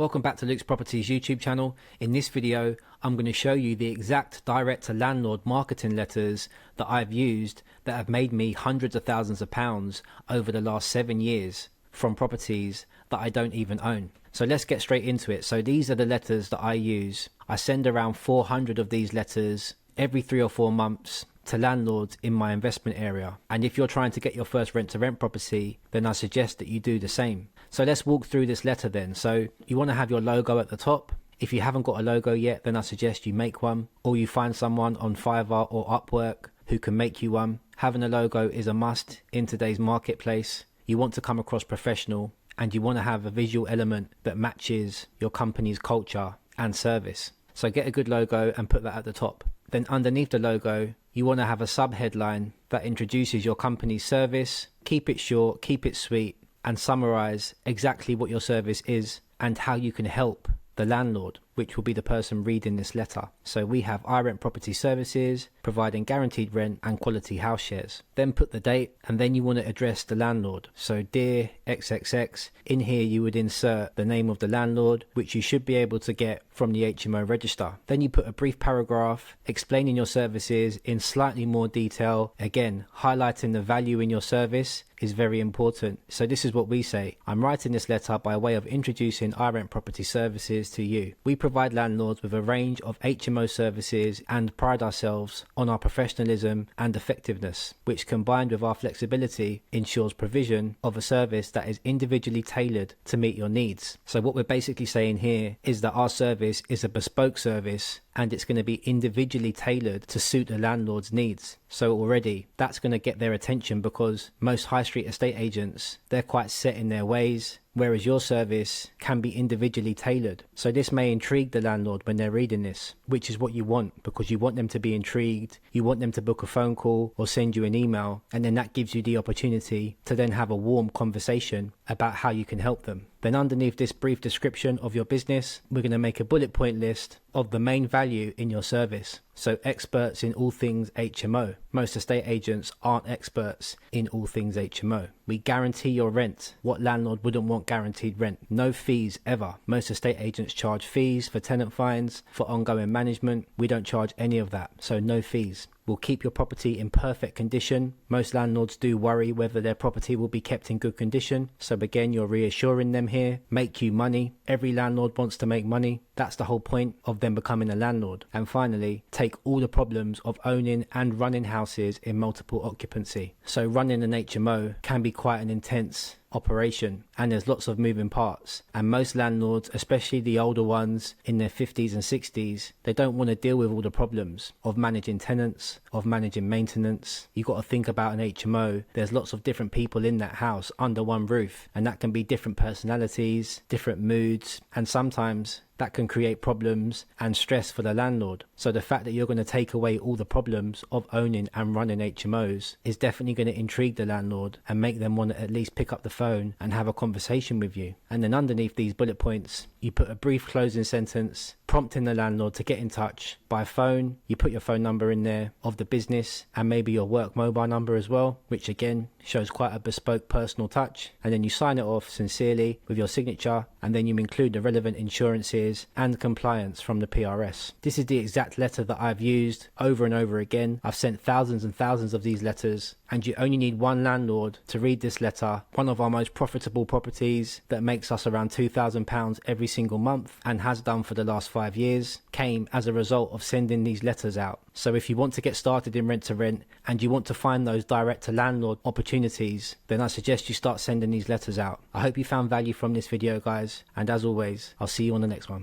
Welcome back to Luke's Properties YouTube channel. In this video, I'm going to show you the exact direct to landlord marketing letters that I've used that have made me hundreds of thousands of pounds over the last 7 years from properties that I don't even own. So let's get straight into it. So these are the letters that I use. I send around 400 of these letters every 3 or 4 months to landlords in my investment area. And if you're trying to get your first rent to rent property, then I suggest that you do the same. So let's walk through this letter then. So you want to have your logo at the top. If you haven't got a logo yet, then I suggest you make one, or you find someone on Fiverr or Upwork who can make you one. Having a logo is a must in today's marketplace. You want to come across professional, and you want to have a visual element that matches your company's culture and service. So get a good logo and put that at the top. Then underneath the logo, you want to have a sub-headline that introduces your company's service. Keep it short, keep it sweet, and summarize exactly what your service is and how you can help the landlord, which will be the person reading this letter. So we have iRent Property Services, providing guaranteed rent and quality house shares. Then put the date, and then you want to address the landlord. So dear XXX, in here you would insert the name of the landlord, which you should be able to get from the HMO register. Then you put a brief paragraph explaining your services in slightly more detail. Again, highlighting the value in your service is very important. So this is what we say. I'm writing this letter by way of introducing iRent Property Services to you. We provide landlords with a range of HMO services and pride ourselves on our professionalism and effectiveness, which combined with our flexibility ensures provision of a service that is individually tailored to meet your needs. So what we're basically saying here is that our service is a bespoke service, and it's going to be individually tailored to suit the landlord's needs. So already that's going to get their attention, because most high street estate agents, they're quite set in their ways, whereas your service can be individually tailored. So this may intrigue the landlord when they're reading this, which is what you want, because you want them to be intrigued. You want them to book a phone call or send you an email, and then that gives you the opportunity to then have a warm conversation about how you can help them. Then underneath this brief description of your business, we're going to make a bullet point list of the main value in your service. So experts in all things HMO. Most estate agents aren't experts in all things HMO. We guarantee your rent. What landlord wouldn't want guaranteed rent? No fees ever. Most estate agents charge fees for tenant fines, for ongoing management. We don't charge any of that, so no fees. Will keep your property in perfect condition. Most landlords do worry whether their property will be kept in good condition. So again, you're reassuring them here. Make you money. Every landlord wants to make money. That's the whole point of them becoming a landlord. And finally, take all the problems of owning and running houses in multiple occupancy. So running an HMO can be quite an intense operation, and there's lots of moving parts, and most landlords, especially the older ones in their 50s and 60s, they don't want to deal with all the problems of managing tenants, of managing maintenance. You've got to think about an HMO. There's lots of different people in that house under one roof, and that can be different personalities, different moods, and sometimes that can create problems and stress for the landlord. So the fact that you're going to take away all the problems of owning and running HMOs is definitely going to intrigue the landlord and make them want to at least pick up the phone and have a conversation with you. And then underneath these bullet points, you put a brief closing sentence prompting the landlord to get in touch by phone. You put your phone number in there of the business, and maybe your work mobile number as well, which again shows quite a bespoke personal touch. And then you sign it off sincerely with your signature, and then you include the relevant insurances and compliance from the PRS. This is the exact letter that I've used over and over again. I've sent thousands and thousands of these letters, and you only need one landlord to read this letter. One of our most profitable properties that makes us around £2,000 every single month, and has done for the last 5 years, came as a result of sending these letters out. So if you want to get started in rent to rent, and you want to find those direct to landlord opportunities, then I suggest you start sending these letters out. I hope you found value from this video, guys, and as always, I'll see you on the next one.